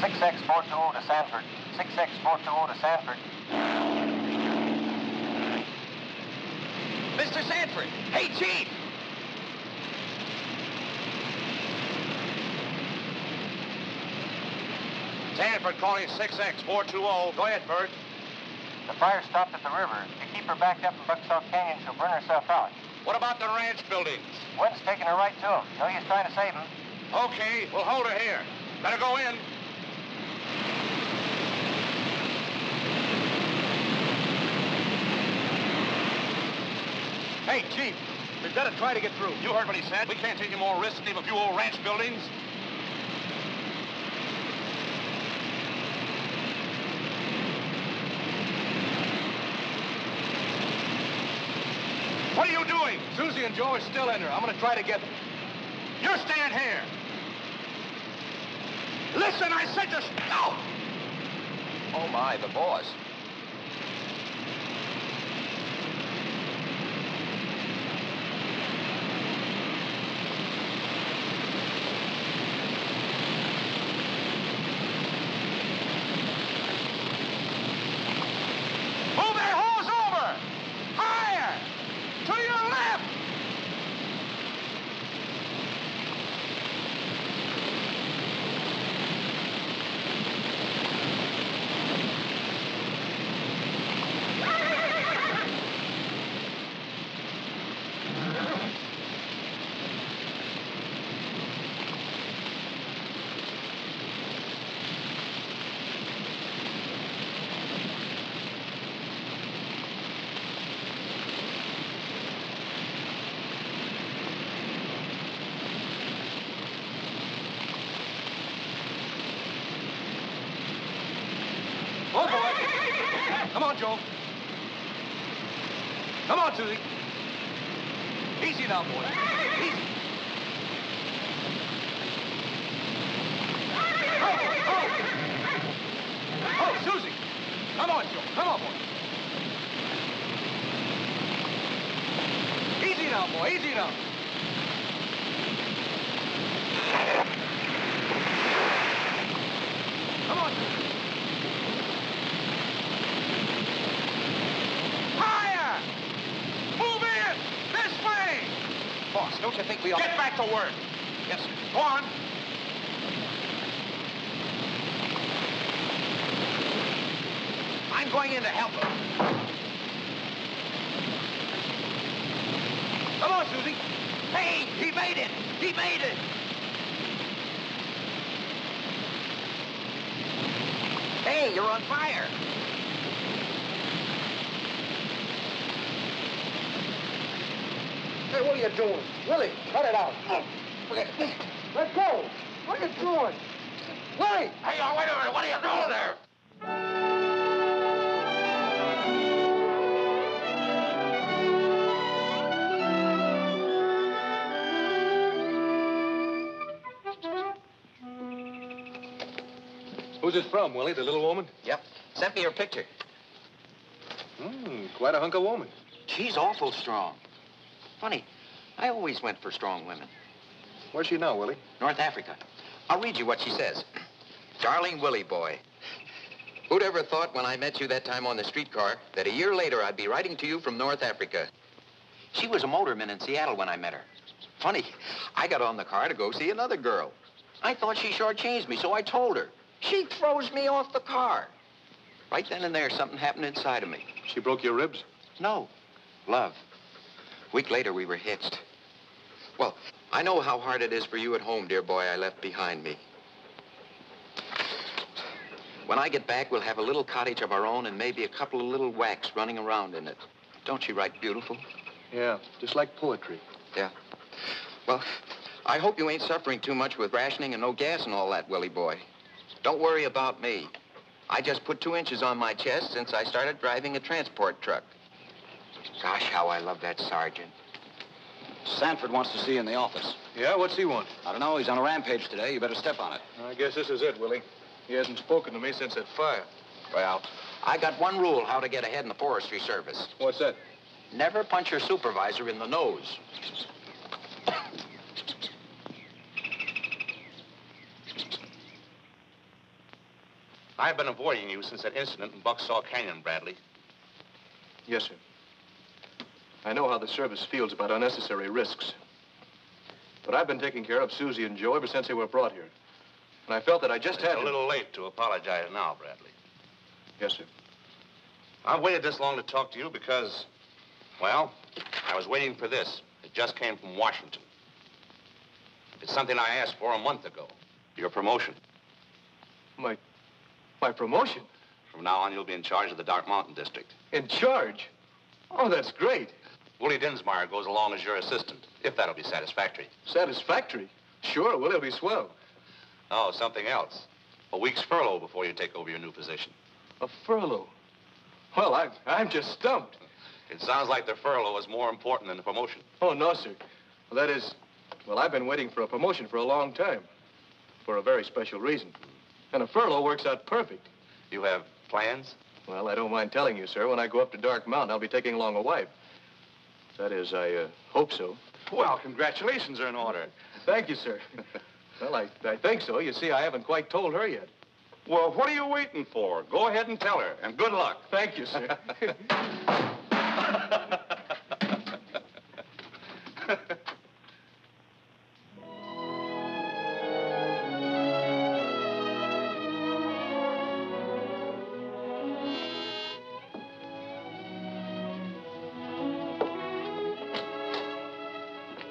6X420 to Sanford. 6X420 to Sanford. Mr. Sanford! Hey, Chief! Sanford calling 6X420. Go ahead, Bert. The fire stopped at the river. If you keep her backed up in Bucksaw Canyon, she'll burn herself out. What about the ranch buildings? Wind's taking her right to them. No use trying to save them. Okay, we'll hold her here. Better go in. Hey, Chief, we've got to try to get through. You heard what he said. We can't take any more risks than leave a few old ranch buildings. What are you doing? Susie and Joe are still in her. I'm going to try to get them. You stand here. Listen, I said to... No! Oh, my, the boss. Move that hose over! Higher! To your left! Oh, boy. Come on, Joe. Come on, Susie. Easy now, boy. Easy. Oh, Susie. Come on, Joe. Come on, boy. Easy now, boy. Easy now. Come on, Susie. Higher! Move in! This way! Boss, don't you think we ought... Get back to work! Yes, sir. Go on! I'm going in to help her. Come on, Susie. Hey, he made it! He made it! Hey, you're on fire! Hey, what are you doing? Willie, cut it out. Let go! What are you doing? Willie! Hey, wait a minute! What are you doing there? Who's it from, Willie? The little woman? Yep. Sent me her picture. Quite a hunk of woman. She's awful strong. Funny, I always went for strong women. Where's she now, Willie? North Africa. I'll read you what she says. Darling Willie boy, who'd ever thought when I met you that time on the streetcar that a year later I'd be writing to you from North Africa? She was a motorman in Seattle when I met her. Funny, I got on the car to go see another girl. I thought she shortchanged me, so I told her. She throws me off the car. Right then and there, something happened inside of me. She broke your ribs? No, love. A week later, we were hitched. Well, I know how hard it is for you at home, dear boy, I left behind me. When I get back, we'll have a little cottage of our own and maybe a couple of little whacks running around in it. Don't she write beautiful? Yeah, just like poetry. Yeah. Well, I hope you ain't suffering too much with rationing and no gas and all that, Willie boy. Don't worry about me. I just put 2 inches on my chest since I started driving a transport truck. Gosh, how I love that sergeant. Sanford wants to see you in the office. Yeah, what's he want? I don't know. He's on a rampage today. You better step on it. I guess this is it, Willie. He hasn't spoken to me since that fire. Well, I got one rule how to get ahead in the Forestry Service. What's that? Never punch your supervisor in the nose. I've been avoiding you since that incident in Bucksaw Canyon, Bradley. Yes, sir. I know how the service feels about unnecessary risks. But I've been taking care of Susie and Joe ever since they were brought here. And I felt that I just had to... It's a little late to apologize now, Bradley. Yes, sir. I've waited this long to talk to you because, well, I was waiting for this. It just came from Washington. It's something I asked for a month ago. Your promotion. My promotion? From now on, you'll be in charge of the Dark Mountain District. In charge? Oh, that's great. Willie Dinsmire goes along as your assistant, if that'll be satisfactory. Satisfactory? Sure, well, it'll be swell. Oh, something else. A week's furlough before you take over your new position. A furlough? Well, I'm just stumped. It sounds like the furlough is more important than the promotion. Oh, no, sir. Well, that is... Well, I've been waiting for a promotion for a long time. For a very special reason. And a furlough works out perfect. You have plans? Well, I don't mind telling you, sir. When I go up to Dark Mountain, I'll be taking along a wife. That is, I hope so. Well, congratulations are in order. Thank you, sir. Well, I think so. You see, I haven't quite told her yet. Well, what are you waiting for? Go ahead and tell her, and good luck. Thank you, sir.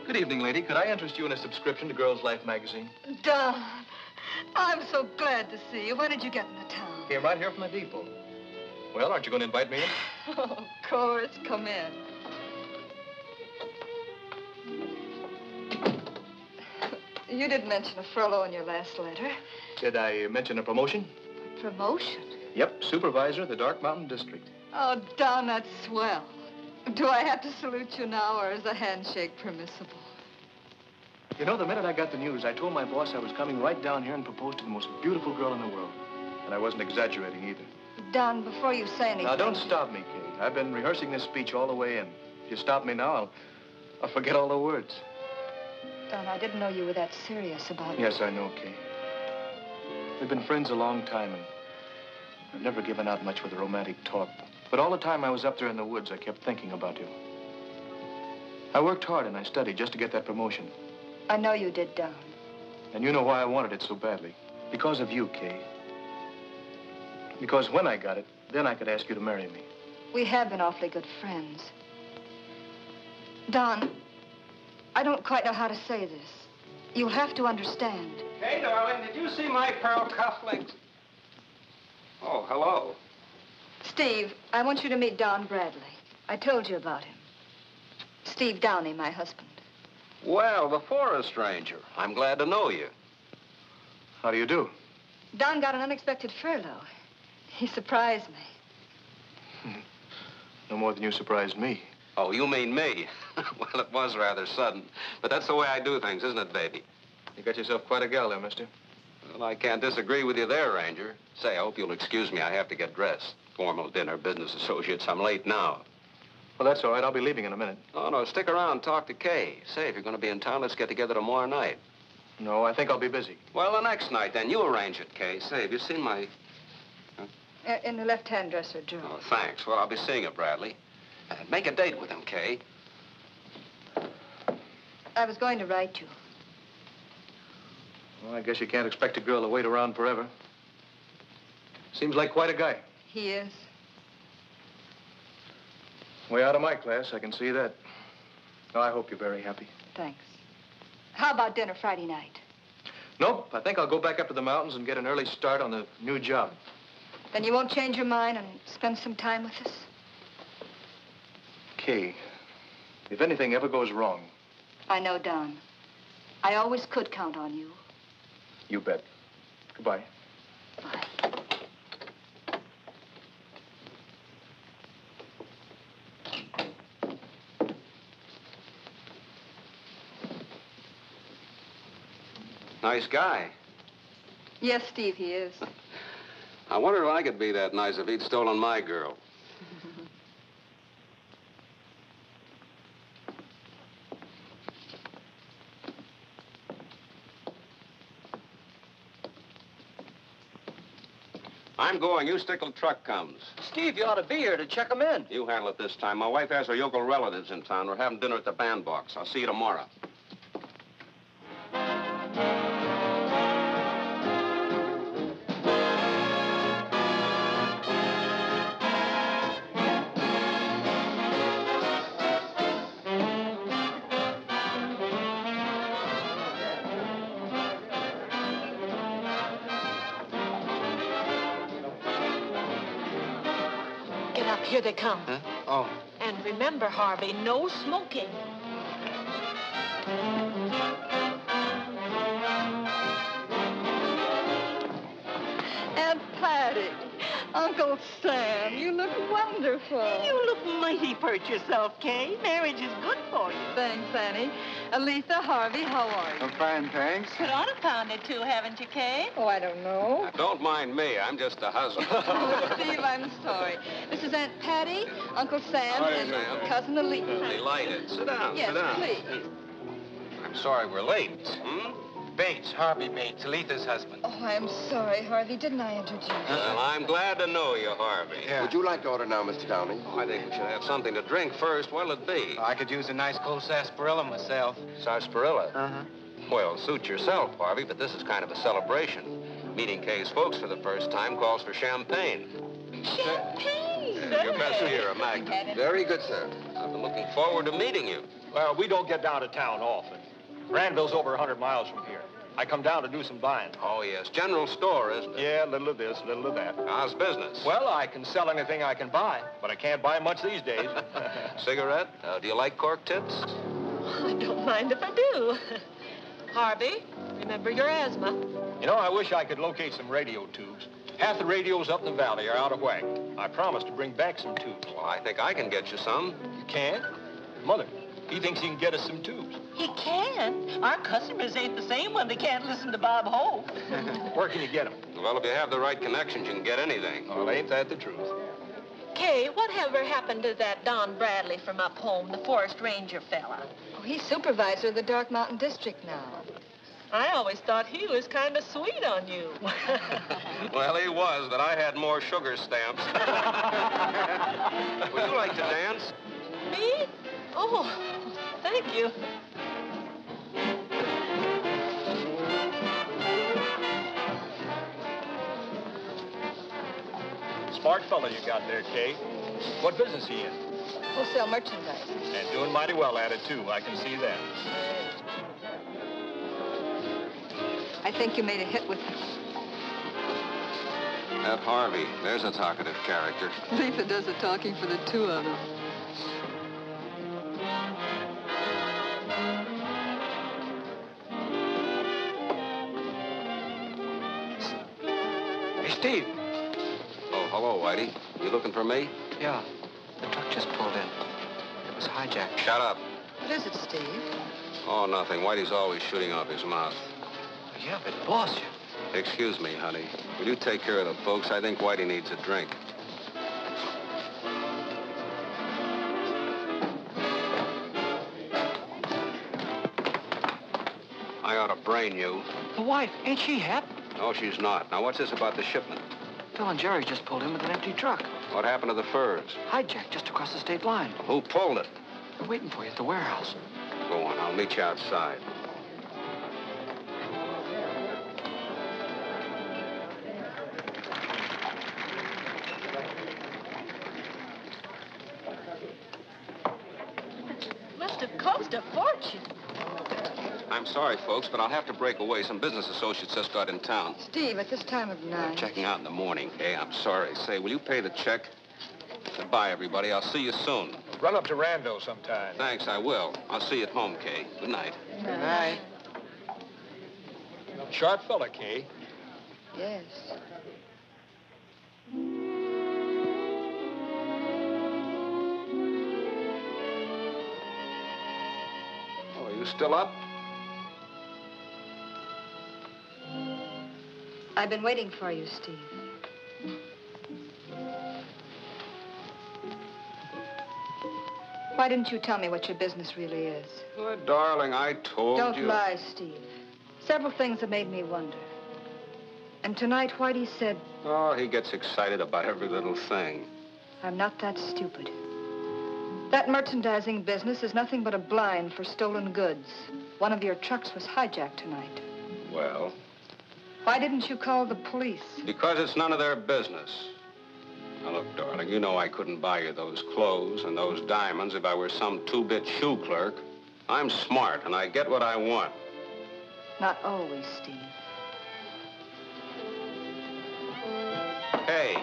Good evening, lady. Could I interest you in a subscription to Girls' Life magazine? Don, I'm so glad to see you. When did you get into town? Came right here from the depot. Well, aren't you going to invite me in? Oh, of course. Come in. You did mention a furlough in your last letter. Did I mention a promotion? Promotion? Yep, supervisor of the Dark Mountain District. Oh, Don, that's swell. Do I have to salute you now, or is a handshake permissible? You know, the minute I got the news, I told my boss I was coming right down here and propose to the most beautiful girl in the world. And I wasn't exaggerating either. Don, before you say anything... Now, don't stop me, Kay. I've been rehearsing this speech all the way in. If you stop me now, I'll forget all the words. Don, I didn't know you were that serious about it. Yes, I know, Kay. We've been friends a long time, and I've never given out much with the romantic talk. But all the time I was up there in the woods, I kept thinking about you. I worked hard and I studied just to get that promotion. I know you did, Don. And you know why I wanted it so badly. Because of you, Kay. Because when I got it, then I could ask you to marry me. We have been awfully good friends. Don, I don't quite know how to say this. You'll have to understand. Hey, darling, did you see my pearl cufflinks? Oh, hello. Steve, I want you to meet Don Bradley. I told you about him. Steve Downey, my husband. Well, before a stranger. I'm glad to know you. How do you do? Don got an unexpected furlough. He surprised me. No more than you surprised me. Oh, you mean me? Well, it was rather sudden. But that's the way I do things, isn't it, baby? You got yourself quite a gal there, mister. Well, I can't disagree with you there, Ranger. Say, I hope you'll excuse me. I have to get dressed. Formal dinner, business associates. I'm late now. Well, that's all right. I'll be leaving in a minute. Oh, no, stick around, talk to Kay. Say, if you're going to be in town, let's get together tomorrow night. No, I think I'll be busy. Well, the next night, then. You arrange it, Kay. Say, have you seen my... In the left-hand dresser, Joe. Oh, thanks. Well, I'll be seeing it, Bradley. Make a date with him, Kay. I was going to write you. Well, I guess you can't expect a girl to wait around forever. Seems like quite a guy. He is. Way out of my class, I can see that. Oh, I hope you're very happy. Thanks. How about dinner Friday night? Nope, I think I'll go back up to the mountains and get an early start on the new job. Then you won't change your mind and spend some time with us? Kay, if anything ever goes wrong... I know, Don. I always could count on you. You bet. Goodbye. Bye. Nice guy. Yes, Steve, he is. I wonder if I could be that nice if he'd stolen my girl. I'm going. You stick till the truck comes. Steve, you ought to be here to check them in. You handle it this time. My wife has her yokel relatives in town. We're having dinner at the bandbox. I'll see you tomorrow. Get up, here they come. Huh? Oh. And remember, Harvey, no smoking. Aunt Patty, Uncle Sam, you look wonderful. You look mighty pert yourself, Kay. Marriage is good for you. Thanks, Annie. Aletha, Harvey, how are you? I'm fine, thanks. Put on a pound or two, haven't you, Kay? Oh, I don't know. Now, don't mind me. I'm just a husband. Oh, Steve, I'm sorry. This is Aunt Patty, Uncle Sam, Hi, and Sam. Cousin Aletha. Delighted. Sit down. Yes, sit down. please. I'm sorry we're late. Hmm? Bates, Harvey Bates, Aletha's husband. Oh, I'm sorry, Harvey. Didn't I introduce you? Well, I'm glad to know you, Harvey. Yeah. Would you like to order now, Mr. Downing? Oh, I think we should have something to drink first. What'll it be? I could use a nice cold sarsaparilla myself. Sarsaparilla? Uh-huh. Well, suit yourself, Harvey, but this is kind of a celebration. Meeting Kay's folks for the first time calls for champagne. Champagne! Your best year, a Magnum. Very good, sir. I've been looking forward to meeting you. Well, we don't get down to town often. Granville's over 100 miles from here. I come down to do some buying. Oh, yes. General store, isn't it? Yeah, a little of this, a little of that. How's business? Well, I can sell anything I can buy, but I can't buy much these days. Cigarette? Do you like cork tips? I don't mind if I do. Harvey, remember your asthma. You know, I wish I could locate some radio tubes. Half the radios up in the valley are out of whack. I promised to bring back some tubes. Well, I think I can get you some. You can? Mother, he thinks he can get us some tubes. He can. Our customers ain't the same when they can't listen to Bob Hope. Where can you get them? Well, if you have the right connections, you can get anything. Well, ain't that the truth? Kay, whatever happened to that Don Bradley from up home, the forest ranger fella? Oh, he's supervisor of the Dark Mountain District now. I always thought he was kind of sweet on you. Well, he was, but I had more sugar stamps. Would you like to dance? Me? Oh, thank you. Smart fella you got there, Kay. What business he in? We'll sell merchandise. And doing mighty well at it, too. I can see that. I think you made a hit with That Harvey, there's a talkative character. Letha does the talking for the two of them. Hey, Steve. Oh, hello, Whitey. You looking for me? Yeah, the truck just pulled in. It was hijacked. Shut up. What is it, Steve? Oh, nothing. Whitey's always shooting off his mouth. Yeah, but boss, Excuse me, honey. Will you take care of the folks? I think Whitey needs a drink. I ought to brain you. the wife, ain't she hep? No, she's not. Now, what's this about the shipment? Phil and Jerry just pulled in with an empty truck. What happened to the furs? Hijacked just across the state line. Who pulled it? They're waiting for you at the warehouse. Go on. I'll meet you outside. Must have cost a fortune. I'm sorry, folks, but I'll have to break away. Some business associates just got in town. Steve, at this time of night. Checking out in the morning. Hey, I'm sorry. Say, will you pay the check? Goodbye, everybody. I'll see you soon. Run up to Randall sometime. Thanks, I will. I'll see you at home, Kay. Good night. Good night. Sharp fella, Kay. Yes. Oh, are you still up? I've been waiting for you, Steve. Why didn't you tell me what your business really is? Well, darling, I told Don't you. lie, Steve. Several things have made me wonder. And tonight, Whitey said, Oh, he gets excited about every little thing. I'm not that stupid. That merchandising business is nothing but a blind for stolen goods. One of your trucks was hijacked tonight. Well? Why didn't you call the police? Because it's none of their business. Now, look, darling, you know I couldn't buy you those clothes and those diamonds if I were some two-bit shoe clerk. I'm smart, and I get what I want. Not always, Steve. Hey.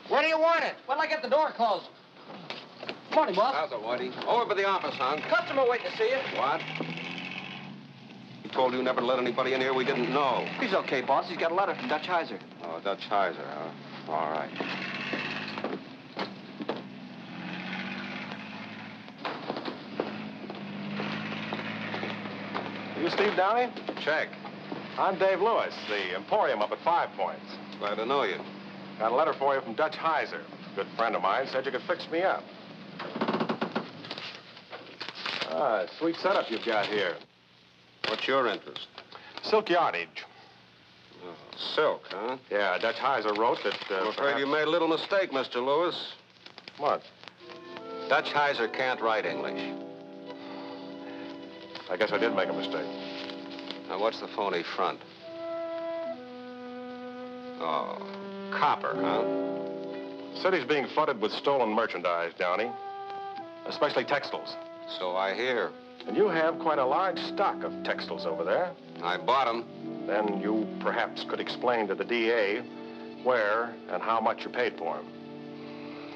Where do you want it? When'll I get the door closed? Morning, boss. How's it, Whitey? Over by the office, hon. Customer waiting to see you. What? He told you never to let anybody in here we didn't know. He's okay, boss. He's got a letter from Dutch Heiser. Oh, Dutch Heiser, huh? All right. You Steve Downey? Check. I'm Dave Lewis, the Emporium up at 5 Points. Glad to know you. Got a letter for you from Dutch Heiser. Good friend of mine said you could fix me up. Ah, sweet setup you've got here. What's your interest? Silk yardage. Oh, silk, huh? Yeah, Dutch Heiser wrote that, I'm afraid you made a little mistake, Mr. Lewis. What? Dutch Heiser can't write English. I guess I did make a mistake. Now, what's the phony front? Oh, copper, huh? City's being flooded with stolen merchandise, Downey. Especially textiles. So I hear. And you have quite a large stock of textiles over there. I bought them. Then you perhaps could explain to the DA where and how much you paid for them.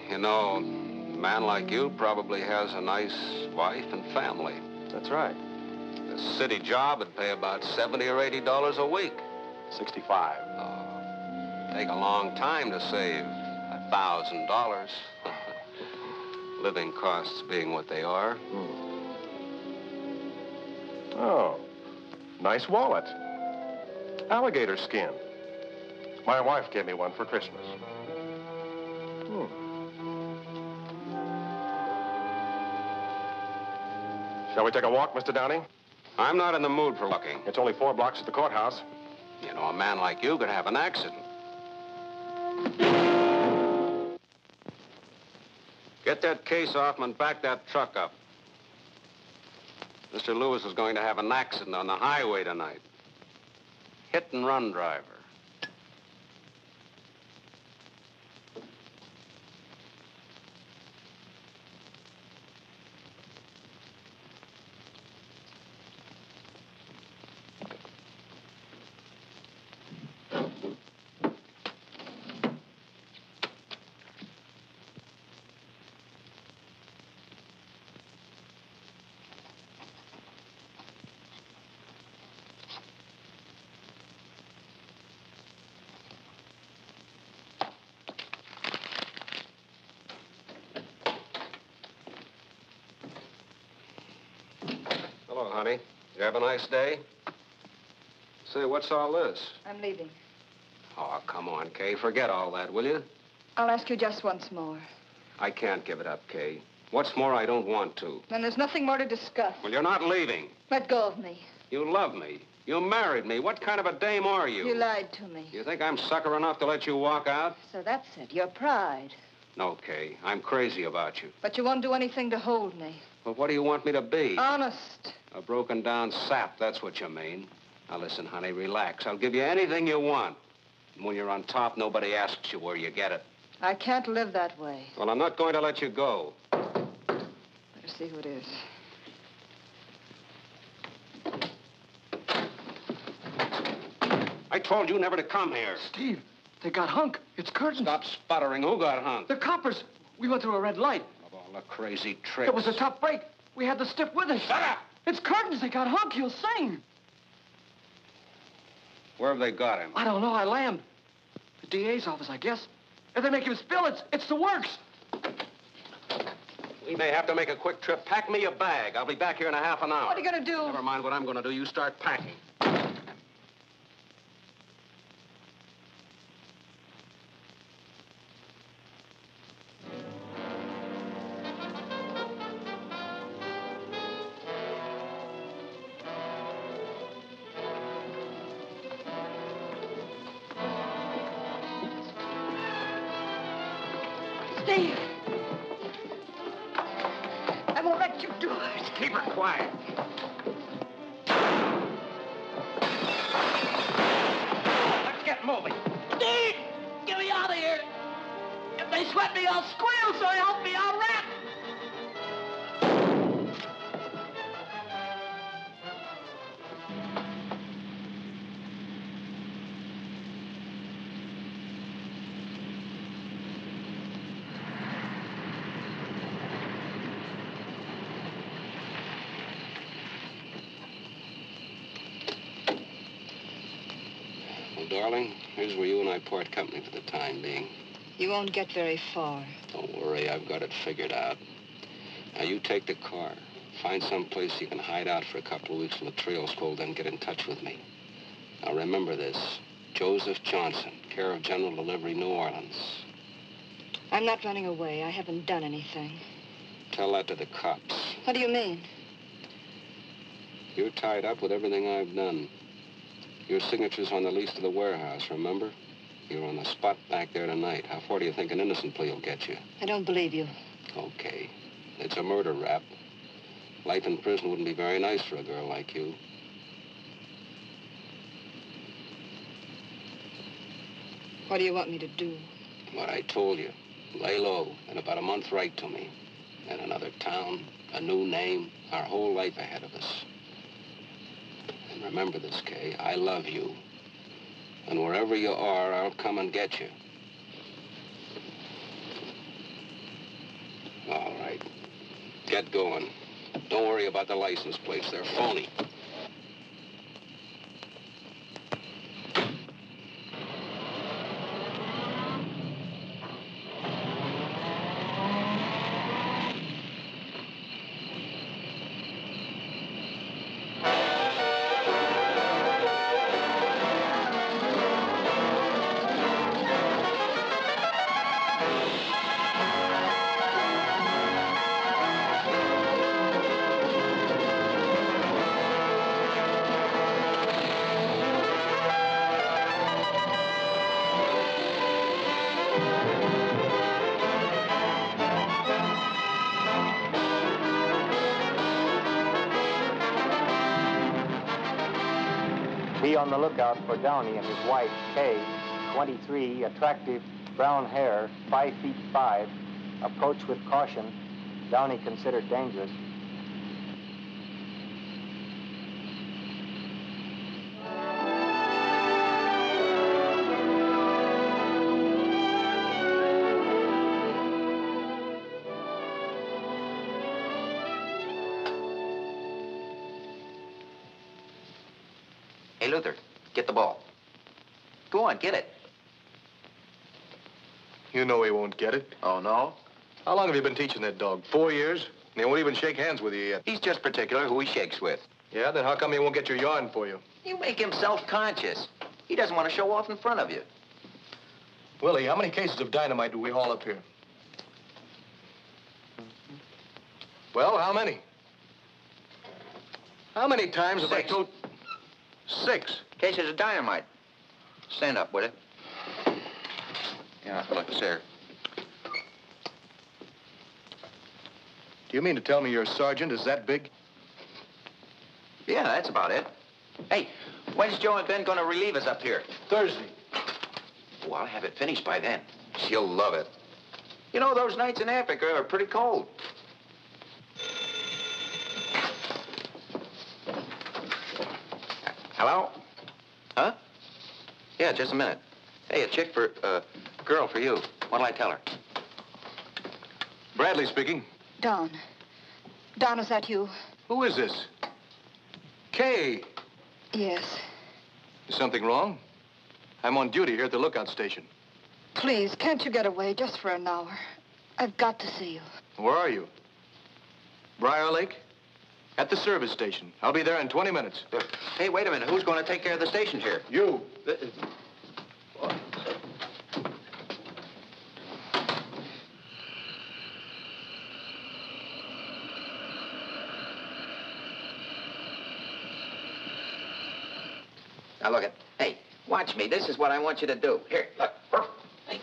You know, a man like you probably has a nice wife and family. That's right. A city job would pay about $70 or $80 a week. 65. Oh, take a long time to save $1,000. Living costs being what they are. Oh, nice wallet. Alligator skin. My wife gave me one for Christmas. Shall we take a walk, Mr. Downey? I'm not in the mood for walking. It's only 4 blocks to the courthouse. You know, a man like you could have an accident. Get that case off him and back that truck up. Mr. Lewis is going to have an accident on the highway tonight. Hit and run driver. Hello, honey. You have a nice day? Say, what's all this? I'm leaving. Oh, come on, Kay. Forget all that, will you? I'll ask you just once more. I can't give it up, Kay. What's more, I don't want to. Then there's nothing more to discuss. Well, you're not leaving. Let go of me. You love me. You married me. What kind of a dame are you? You lied to me. You think I'm sucker enough to let you walk out? So that's it. Your pride. No, Kay. I'm crazy about you. But you won't do anything to hold me. Well, what do you want me to be? Honest. A broken down sap, that's what you mean. Now, listen, honey, relax. I'll give you anything you want. And when you're on top, nobody asks you where you get it. I can't live that way. Well, I'm not going to let you go. Better see who it is. I told you never to come here. Steve, they got Hunk. It's curtains. Stop sputtering. Who got hung? The coppers. We went through a red light. Of all the crazy tricks. It was a tough break. We had the stiff with us. Shut up! It's curtains. They got Hunk. He'll sing. Where have they got him? I don't know. I lammed. The DA's office, I guess. If they make him spill, it's the works. We may have to make a quick trip. Pack me a bag. I'll be back here in a half an hour. What are you going to do? Never mind what I'm going to do. You start packing. Stay here. I won't let you do it. Keep her quiet. Let's get moving. Steve! Get me out of here! If they sweat me, I'll squeal, so help me, I'll rap! Well, darling, here's where you and I part company for the time being. You won't get very far. Don't worry, I've got it figured out. Now, you take the car. Find some place you can hide out for a couple of weeks till the trio's cold, then get in touch with me. Now, remember this. Joseph Johnson, care of General Delivery, New Orleans. I'm not running away. I haven't done anything. Tell that to the cops. What do you mean? You're tied up with everything I've done. Your signature's on the lease to the warehouse, remember? You're on the spot back there tonight. How far do you think an innocent plea will get you? I don't believe you. Okay. It's a murder rap. Life in prison wouldn't be very nice for a girl like you. What do you want me to do? What I told you. Lay low. In about a month, write to me. And another town, a new name, our whole life ahead of us. And remember this, Kay. I love you. And wherever you are, I'll come and get you. All right. Get going. Don't worry about the license plates. They're phony. Be on the lookout for Downey and his wife, Kay, 23, attractive, brown hair, 5 feet 5. Approach with caution. Downey considered dangerous. Hey, Luther, get the ball. Go on, get it. You know he won't get it. Oh, no? How long have you been teaching that dog? 4 years? And he won't even shake hands with you yet. He's just particular who he shakes with. Yeah, then how come he won't get your yarn for you? You make him self-conscious. He doesn't want to show off in front of you. Willie, how many cases of dynamite do we haul up here? Well, how many? How many times have I told... 6. Cases of dynamite. Stand up, will you? Yeah, look, sir. Do you mean to tell me your sergeant is that big? Yeah, that's about it. Hey, when's Joe and Ben going to relieve us up here? Thursday. Oh, I'll have it finished by then. She'll love it. You know, those nights in Africa are pretty cold. Hello? Huh? Yeah, just a minute. Hey, a chick for, girl for you. What'll I tell her? Bradley speaking. Don. Don, is that you? Who is this? Kay. Yes. Is something wrong? I'm on duty here at the lookout station. Please, can't you get away just for an hour? I've got to see you. Where are you? Briar Lake? At the service station. I'll be there in 20 minutes. Hey, wait a minute. Who's going to take care of the station here? You. Now, look it. Hey, watch me. This is what I want you to do. Here, look. Hey.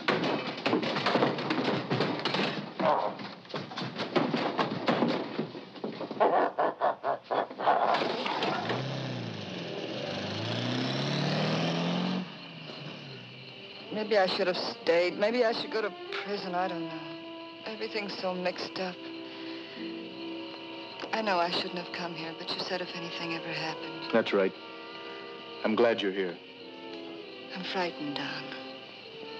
Maybe I should have stayed. Maybe I should go to prison. I don't know. Everything's so mixed up. I know I shouldn't have come here, but you said if anything ever happened. That's right. I'm glad you're here. I'm frightened, Don.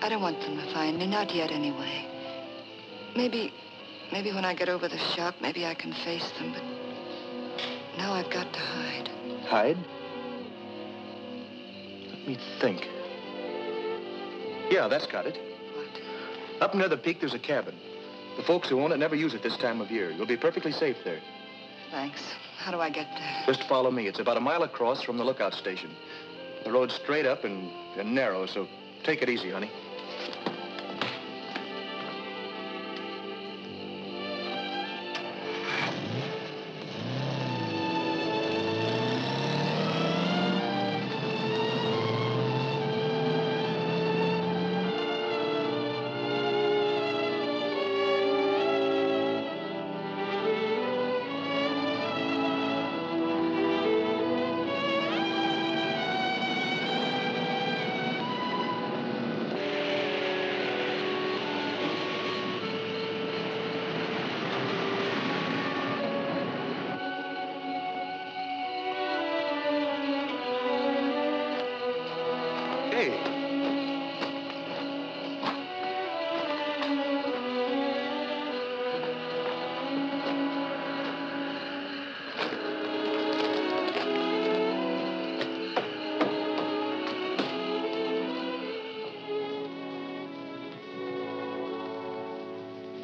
I don't want them to find me. Not yet, anyway. Maybe when I get over the shock, maybe I can face them, but now I've got to hide. Hide? Let me think. Yeah, that's got it. What? Up near the peak, there's a cabin. The folks who own it never use it this time of year. You'll be perfectly safe there. Thanks. How do I get there? Just follow me. It's about a mile across from the lookout station. The road's straight up and narrow, so take it easy, honey.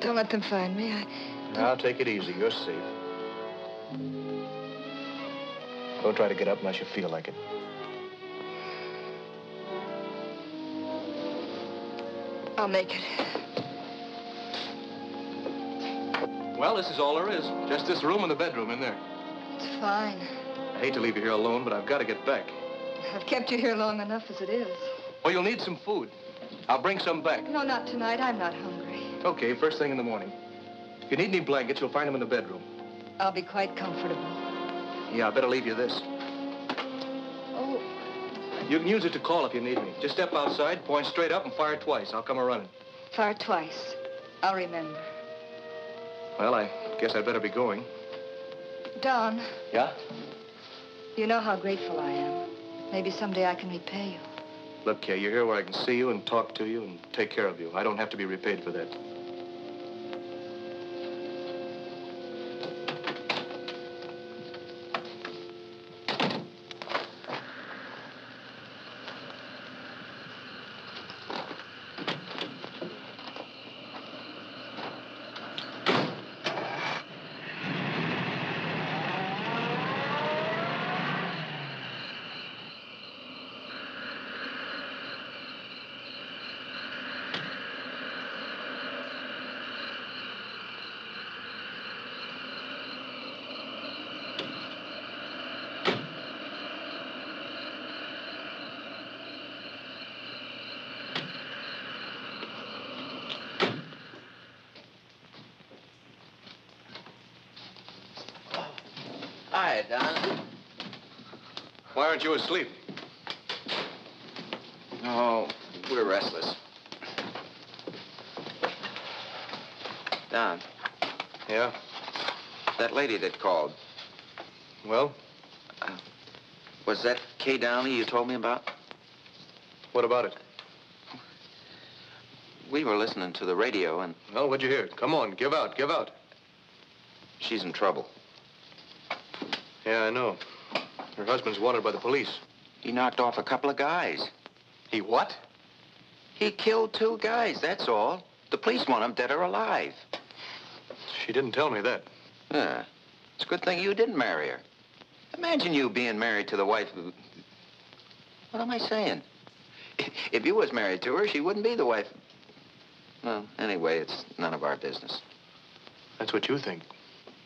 Don't let them find me. Now, take it easy. You're safe. Don't try to get up unless you feel like it. I'll make it. Well, this is all there is. Just this room and the bedroom in there. It's fine. I hate to leave you here alone, but I've got to get back. I've kept you here long enough as it is. Well, you'll need some food. I'll bring some back. No, not tonight. I'm not hungry. Okay, first thing in the morning. If you need any blankets, you'll find them in the bedroom. I'll be quite comfortable. Yeah, I better leave you this. Oh. You can use it to call if you need me. Just step outside, point straight up, and fire twice. I'll come a-running. Fire twice. I'll remember. Well, I guess I'd better be going. Don. Yeah? You know how grateful I am. Maybe someday I can repay you. Look, Kay, you're here where I can see you and talk to you and take care of you. I don't have to be repaid for that. Hi, Don. Why aren't you asleep? Oh, we're restless. Don. Yeah? That lady that called. Well? Was that Kay Downey you told me about? What about it? We were listening to the radio and... Well, what'd you hear? Come on, give out, give out. She's in trouble. Yeah, I know. Her husband's wanted by the police. He knocked off a couple of guys. He what? He killed 2 guys, that's all. The police want him dead or alive. She didn't tell me that. Yeah. It's a good thing you didn't marry her. Imagine you being married to the wife who... What am I saying? If you was married to her, she wouldn't be the wife. Well, anyway, it's none of our business. That's what you think.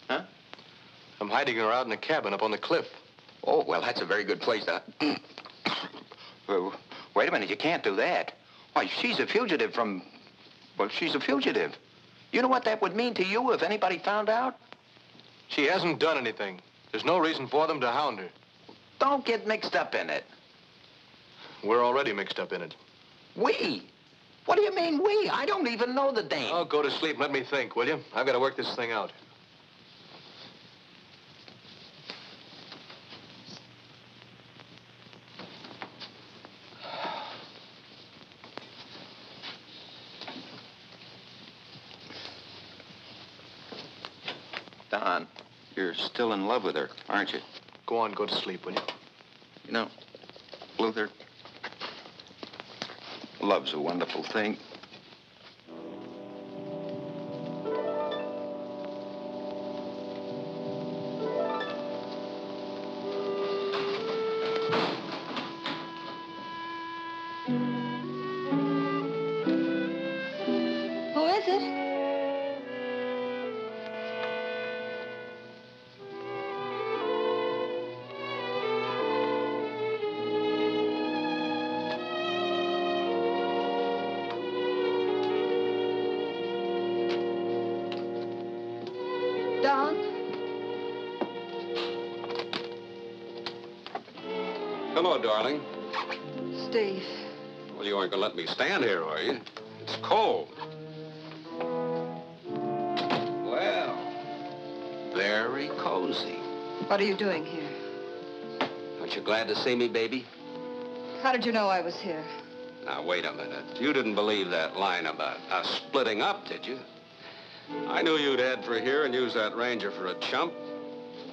Huh? I'm hiding her out in a cabin up on the cliff. Oh, well, that's a very good place to... Wait a minute, you can't do that. Why, she's a fugitive from... Well, she's a fugitive. You know what that would mean to you if anybody found out? She hasn't done anything. There's no reason for them to hound her. Don't get mixed up in it. We're already mixed up in it. We? What do you mean, we? I don't even know the dame. Oh, go to sleep. Let me think, will you? I've got to work this thing out. Don, you're still in love with her, aren't you? Go on, go to sleep, will you? You know, Luther, love's a wonderful thing. Who is it? Don? Hello, darling. Steve. Well, you aren't going to let me stand here, are you? It's cold. Well, very cozy. What are you doing here? Aren't you glad to see me, baby? How did you know I was here? Now, wait a minute. You didn't believe that line about us splitting up, did you? I knew you'd head for here and use that Ranger for a chump.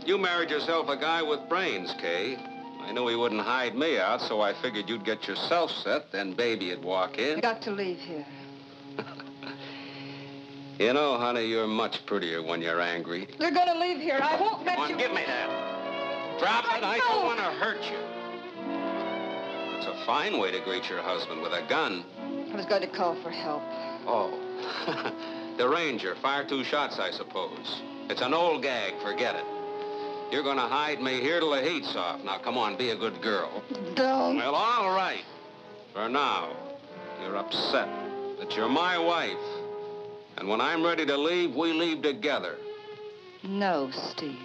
You married yourself a guy with brains, Kay. I knew he wouldn't hide me out, so I figured you'd get yourself set, then baby'd walk in. You got to leave here. You know, honey, you're much prettier when you're angry. You're gonna leave here. I won't let Come on, you. give me that. Drop it. I don't want to hurt you. It's a fine way to greet your husband, with a gun. I was going to call for help. Oh. The Ranger. Fire 2 shots, I suppose. It's an old gag. Forget it. You're going to hide me here till the heat's off. Now, come on, be a good girl. Don't. Well, all right. For now, you're upset that you're my wife. And when I'm ready to leave, we leave together. No, Steve.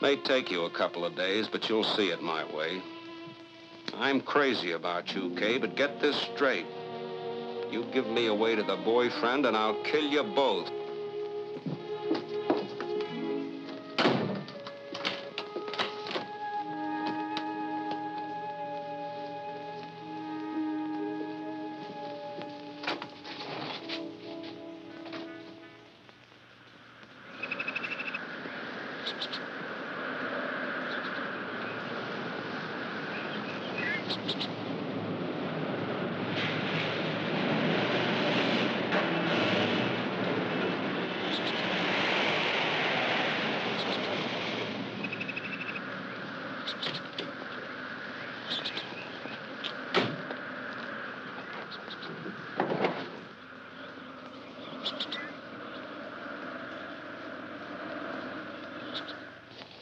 May take you a couple of days, but you'll see it my way. I'm crazy about you, Kay, but get this straight. You give me away to the boyfriend, and I'll kill you both.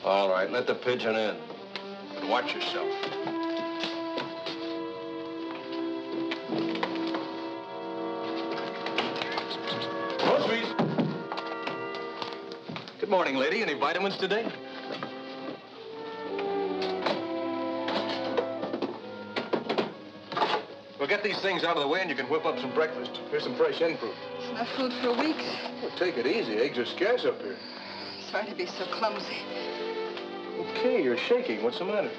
All right, let the pigeon in. And watch yourself. Groceries. Good morning, lady. Any vitamins today? Well, get these things out of the way and you can whip up some breakfast. Here's some fresh hen fruit. It's not food for a week. Well, take it easy. Eggs are scarce up here. Sorry to be so clumsy. Okay, you're shaking. What's the matter?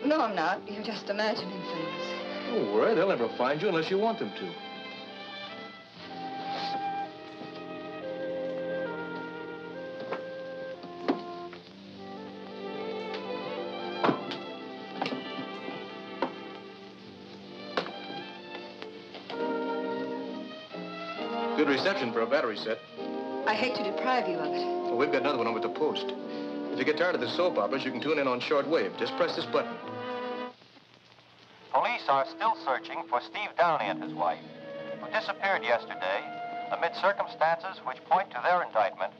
No, I'm not. You're just imagining things. Don't worry. They'll never find you unless you want them to. Good reception for a battery set. I hate to deprive you of it. Well, we've got another one over at the post. If you get tired of the soap operas, you can tune in on shortwave. Just press this button. Police are still searching for Steve Downey and his wife, who disappeared yesterday amid circumstances which point to their indictment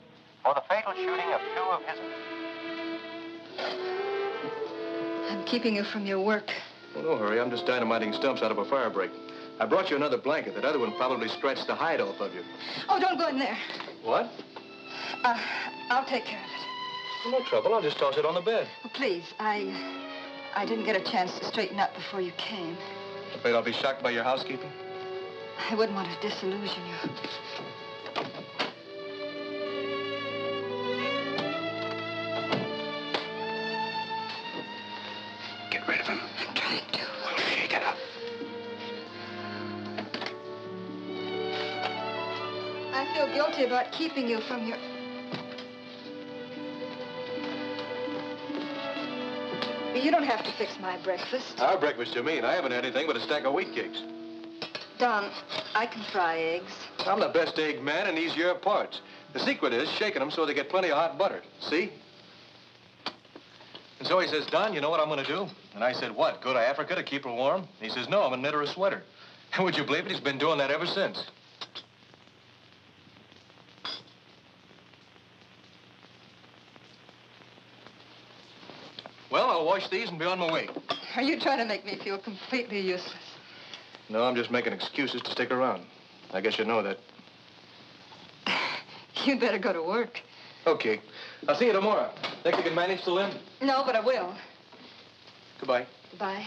for the fatal shooting of 2 of his... I'm keeping you from your work. Oh, no hurry. I'm just dynamiting stumps out of a fire break. I brought you another blanket. That other one probably scratched the hide off of you. Oh, don't go in there. What? I'll take care of it. No trouble. I'll just toss it on the bed. Oh, please, I didn't get a chance to straighten up before you came. Afraid I'll be shocked by your housekeeping? I wouldn't want to disillusion you. Get rid of him. I'm trying to. Well, shake it up. I feel guilty about keeping you from your... You don't have to fix my breakfast. Our breakfast, you mean? I haven't had anything but a stack of wheat cakes. Don, I can fry eggs. I'm the best egg man, and these your parts. The secret is shaking them so they get plenty of hot butter. See? And so he says, Don, you know what I'm going to do? And I said, what? Go to Africa to keep her warm? And he says, no, I'm going to knit her a sweater. And would you believe it? He's been doing that ever since. Well, I'll wash these and be on my way. Are you trying to make me feel completely useless? No, I'm just making excuses to stick around. I guess you know that. You'd better go to work. Okay. I'll see you tomorrow. Think you can manage till then? No, but I will. Goodbye. Goodbye.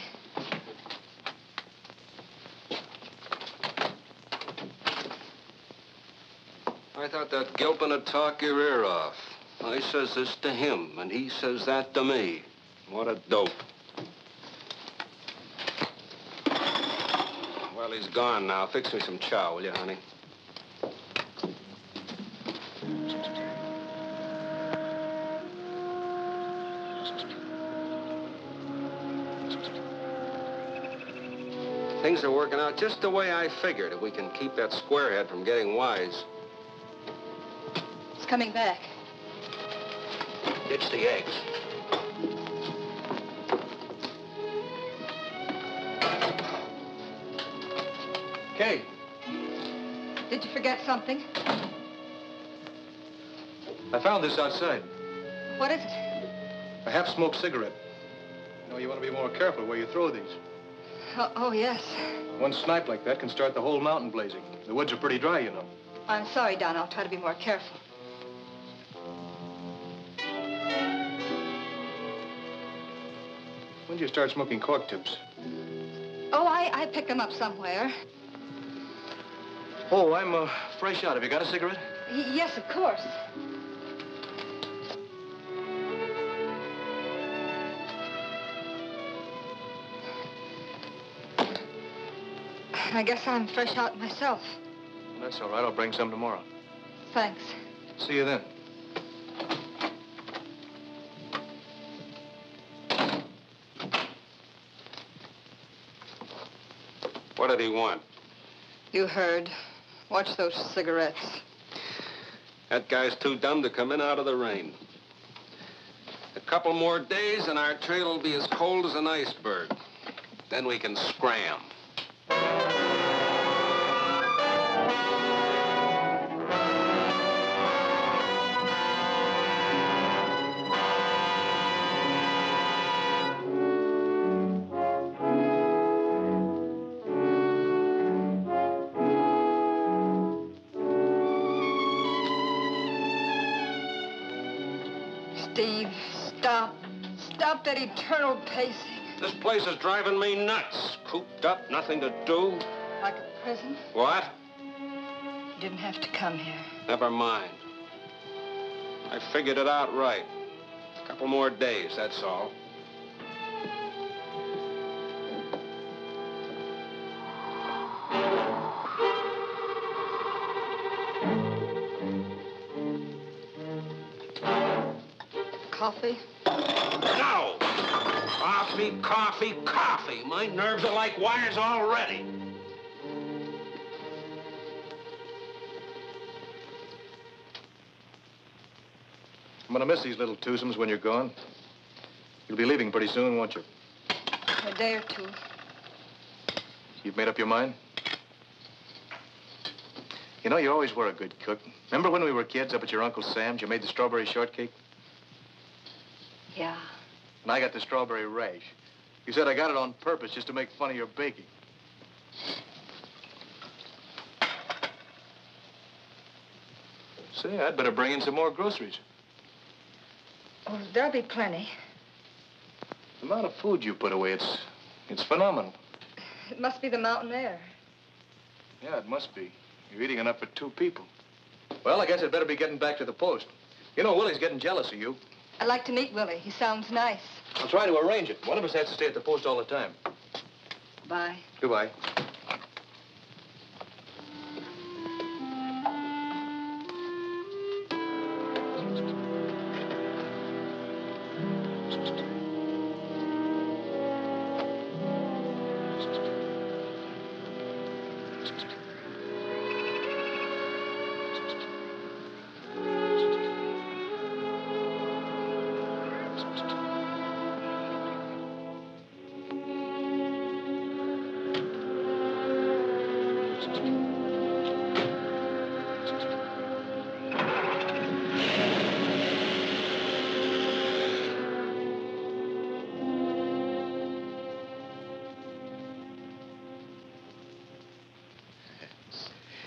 I thought that Gilpin would talk your ear off. I says this to him, and he says that to me. What a dope. Well, he's gone now. Fix me some chow, will you, honey? Things are working out just the way I figured, if we can keep that squarehead from getting wise. It's coming back. Ditch the eggs. Kay. Did you forget something? I found this outside. What is it? A half-smoked cigarette. You know, you want to be more careful where you throw these. Oh, yes. One snipe like that can start the whole mountain blazing. The woods are pretty dry, you know. I'm sorry, Don. I'll try to be more careful. When did you start smoking cork tips? Oh, I picked them up somewhere. Oh, I'm fresh out. Have you got a cigarette? Yes, of course. I guess I'm fresh out myself. Well, that's all right. I'll bring some tomorrow. Thanks. See you then. What did he want? You heard. Watch those cigarettes. That guy's too dumb to come in out of the rain. A couple more days and our trail will be as cold as an iceberg. Then we can scram. Steve, stop. Stop that eternal pacing. This place is driving me nuts. Cooped up, nothing to do. Like a prison? What? You didn't have to come here. Never mind. I figured it out right. A couple more days, that's all. Coffee? No! Coffee, coffee, coffee. My nerves are like wires already. I'm gonna miss these little twosomes when you're gone. You'll be leaving pretty soon, won't you? A day or two. You've made up your mind? You know, you always were a good cook. Remember when we were kids up at your Uncle Sam's, you made the strawberry shortcake? Yeah. And I got the strawberry rash. You said I got it on purpose just to make fun of your baking. Say, I'd better bring in some more groceries. Oh, there'll be plenty. The amount of food you put away, it's phenomenal. It must be the mountain air. Yeah, it must be. You're eating enough for 2 people. Well, I guess I'd better be getting back to the post. You know, Willie's getting jealous of you. I'd like to meet Willie. He sounds nice. I'll try to arrange it. One of us has to stay at the post all the time. Bye. Goodbye.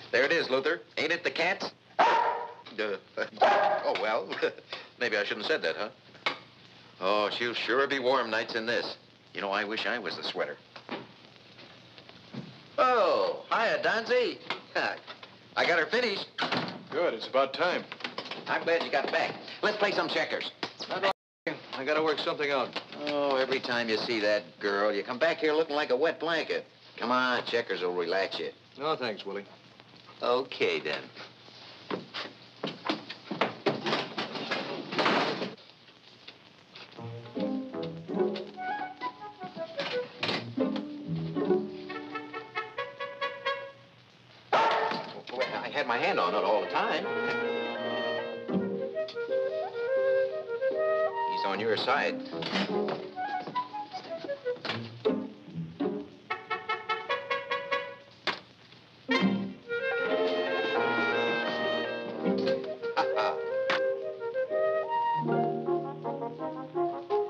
There it is, Luther. Ain't it the cats? Oh, well, maybe I shouldn't have said that, huh? Oh, she'll sure be warm nights in this. You know, I wish I was the sweater. Oh, hiya, Donzie. I got her finished. Good, it's about time. I'm glad you got back. Let's play some checkers. I gotta work something out. Oh, every time you see that girl, you come back here looking like a wet blanket. Come on, checkers will relax you. No, thanks, Willie. Okay, then. Well, I had my hand on it all the time. He's on your side.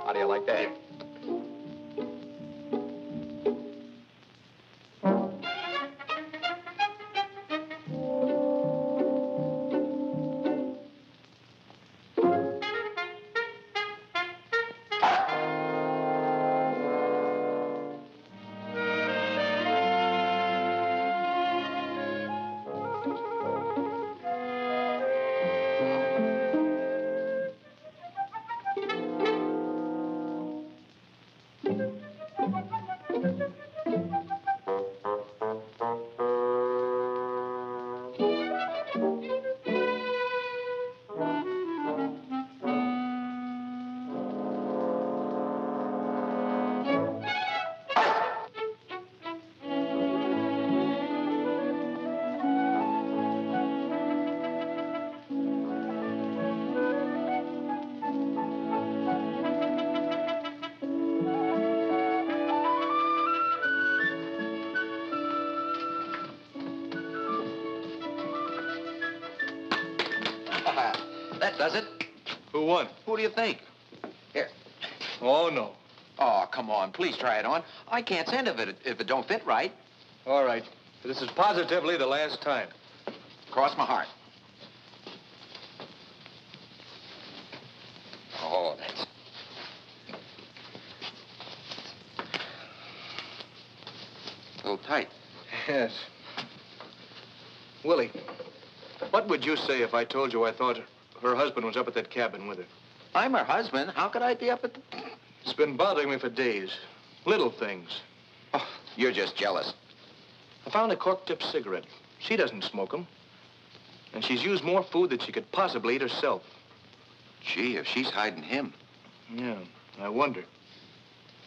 How do you like that? That does it. Who won? Who do you think? Here. Oh, no. Oh, come on. Please try it on. I can't send if it don't fit right. All right. This is positively the last time. Cross my heart. Oh, that's... a little tight. Yes. Willie, what would you say if I told you I thought her husband was up at that cabin with her? I'm her husband. How could I be up at the... It's been bothering me for days. Little things. Oh, you're just jealous. I found a cork-tipped cigarette. She doesn't smoke them. And she's used more food than she could possibly eat herself. Gee, if she's hiding him. Yeah, I wonder.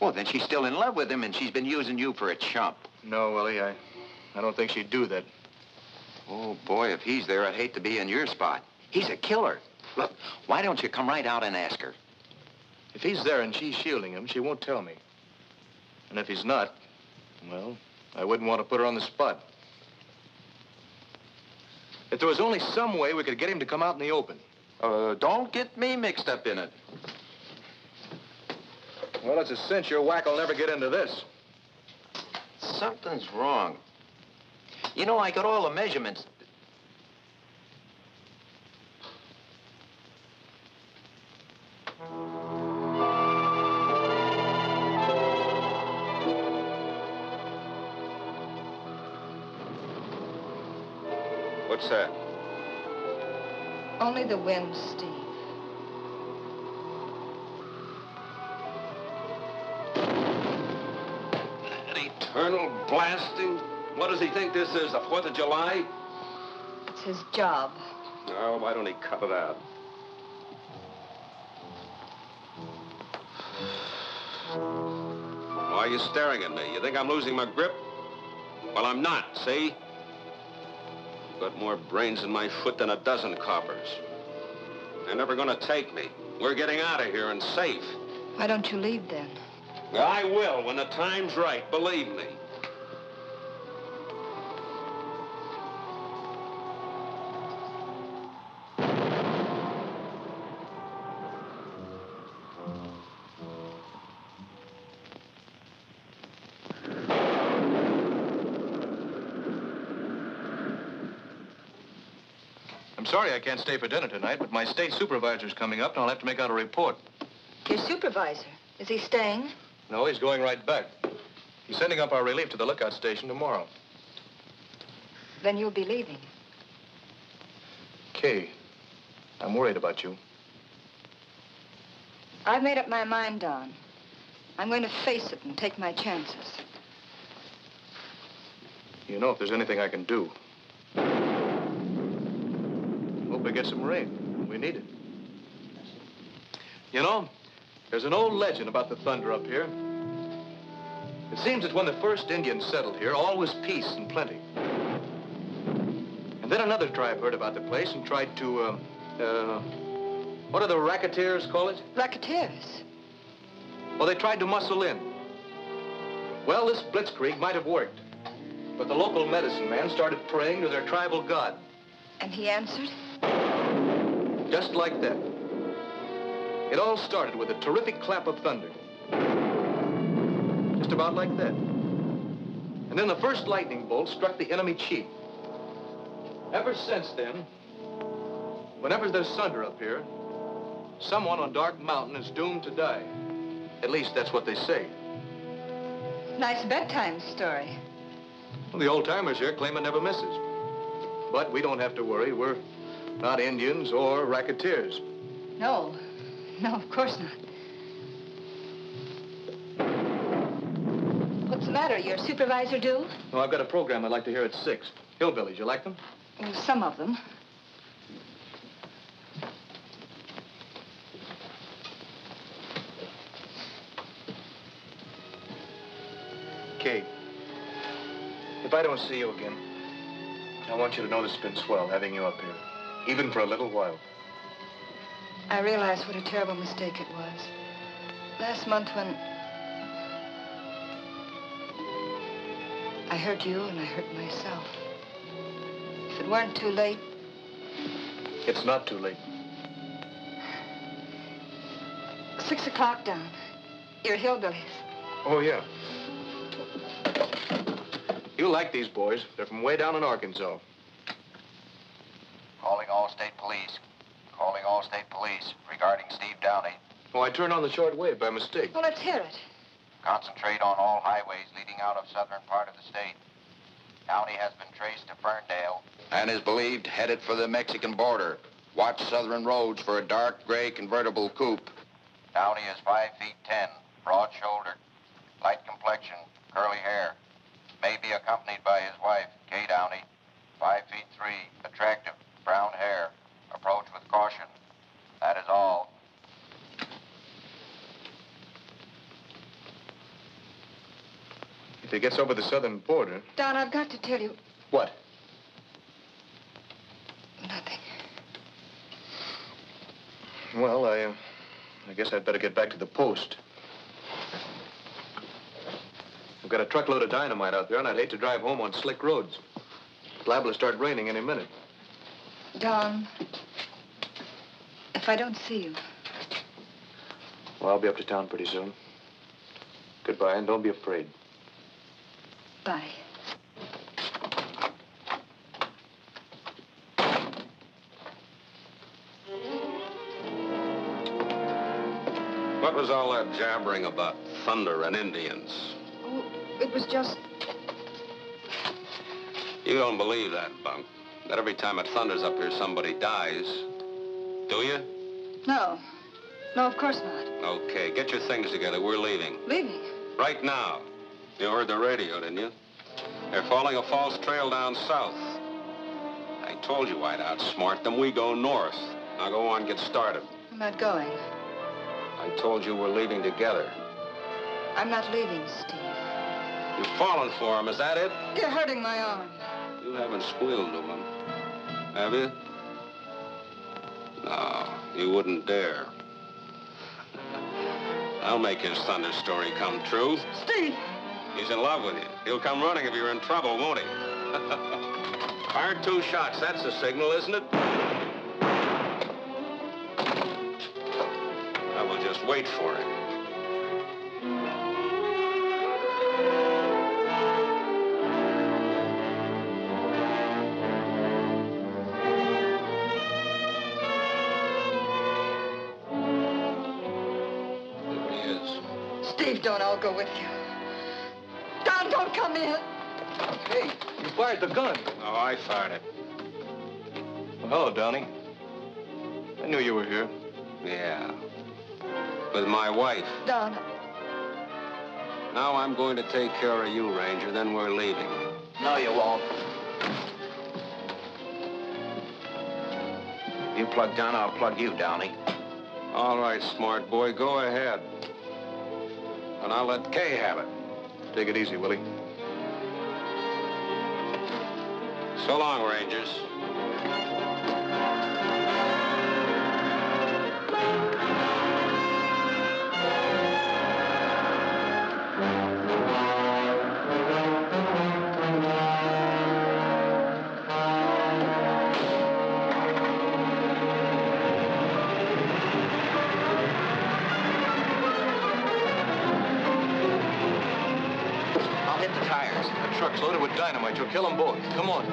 Well, then she's still in love with him, and she's been using you for a chump. No, Willie, I don't think she'd do that. Oh, boy, if he's there, I'd hate to be in your spot. He's a killer. Look, why don't you come right out and ask her? If he's there and she's shielding him, she won't tell me. And if he's not, well, I wouldn't want to put her on the spot. If there was only some way we could get him to come out in the open. Don't get me mixed up in it. Well, it's a cinch your whack will never get into this. Something's wrong. You know, I got all the measurements. What's that? Only the wind, Steve. That eternal blasting. What does he think this is, the 4th of July? It's his job. Oh, why don't he cut it out? Why are you staring at me? You think I'm losing my grip? Well, I'm not, see? I've got more brains in my foot than a dozen coppers. They're never gonna take me. We're getting out of here and safe. Why don't you leave then? I will when the time's right, believe me. I'm sorry I can't stay for dinner tonight, but my state supervisor's coming up, and I'll have to make out a report. Your supervisor? Is he staying? No, he's going right back. He's sending up our relief to the lookout station tomorrow. Then you'll be leaving. Kay, I'm worried about you. I've made up my mind, Don. I'm going to face it and take my chances. You know if there's anything I can do. Hope we get some rain. We need it. You know, there's an old legend about the thunder up here. It seems that when the first Indians settled here, all was peace and plenty. And then another tribe heard about the place and tried to, what do the racketeers call it? Racketeers? Well, they tried to muscle in. Well, this blitzkrieg might have worked. But the local medicine man started praying to their tribal god. And he answered? Just like that. It all started with a terrific clap of thunder. Just about like that. And then the first lightning bolt struck the enemy chief. Ever since then, whenever there's thunder up here, someone on Dark Mountain is doomed to die. At least that's what they say. Nice bedtime story. Well, the old-timers here claim it never misses. But we don't have to worry. We're not Indians or racketeers. No. No, of course not. What's the matter? Your supervisor due? No, I've got a program I'd like to hear at 6. Hillbillies, you like them? Some of them. Kate, if I don't see you again, I want you to know this has been swell having you up here, even for a little while. I realize what a terrible mistake it was. Last month when I hurt you and I hurt myself. If it weren't too late... It's not too late. 6 o'clock, Don. You're hillbillies. Oh, yeah. You'll like these boys. They're from way down in Arkansas. Calling all state police. Calling all state police regarding Steve Downey. Oh, I turned on the short wave by mistake. Well, let's hear it. Concentrate on all highways leading out of southern part of the state. Downey has been traced to Ferndale and is believed headed for the Mexican border. Watch southern roads for a dark gray convertible coupe. Downey is 5'10", broad-shouldered, light complexion, curly hair. May be accompanied by his wife, Kay Downey, 5'3", attractive, brown hair. Approach with caution. That is all. If he gets over the southern border... Don, I've got to tell you... What? Nothing. Well, I guess I'd better get back to the post. We've got a truckload of dynamite out there, and I'd hate to drive home on slick roads. It's liable to start raining any minute. Don, if I don't see you... Well, I'll be up to town pretty soon. Goodbye, and don't be afraid. Bye. What was all that jabbering about thunder and Indians? Oh, it was just... You don't believe that, Bunk, that every time it thunders up here, somebody dies. Do you? No. No, of course not. Okay, get your things together. We're leaving. Leaving? Right now. You heard the radio, didn't you? They're following a false trail down south. I told you I'd outsmart them. We go north. Now go on, get started. I'm not going. I told you we're leaving together. I'm not leaving, Steve. You've fallen for him, is that it? You're hurting my arm. You haven't squealed to him, have you? No, you wouldn't dare. I'll make his thunder story come true. Steve! He's in love with you. He'll come running if you're in trouble, won't he? Fire 2 shots. That's the signal, isn't it? I will just wait for it. There he is. Steve, don't. I'll go with you. Don, don't come in. Hey, you fired the gun. Oh, I fired it. Well, hello, Downey. I knew you were here. Yeah. With my wife. Don. Now I'm going to take care of you, Ranger, then we're leaving. No, you won't. You plug Don, I'll plug you, Downey. All right, smart boy, go ahead. And I'll let Kay have it. Take it easy, Willie. So long, Rangers. I'll hit the tires. That truck's loaded with dynamite. You'll kill them both. Come on.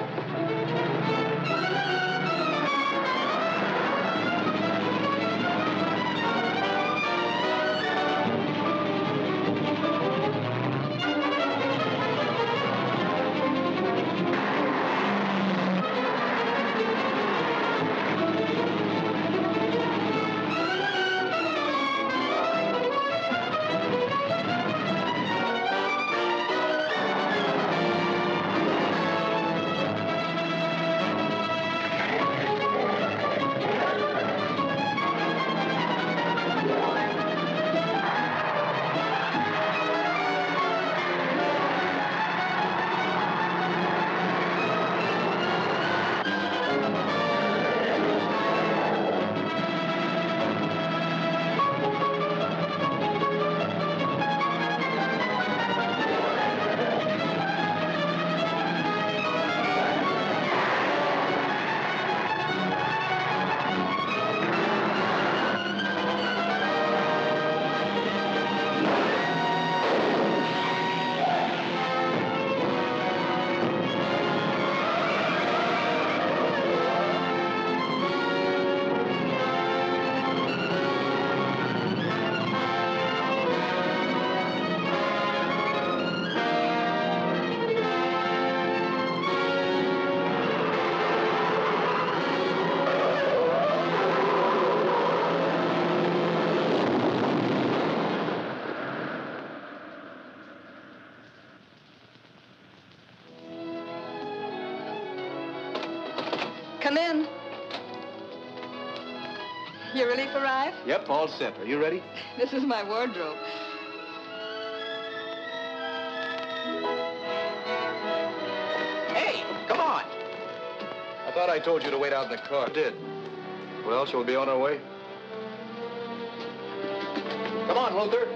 Come in. Your relief arrived? Yep, all set. Are you ready? This is my wardrobe. Hey, come on. I thought I told you to wait out in the car. I did. Well, shall we be on our way? Come on, Luther.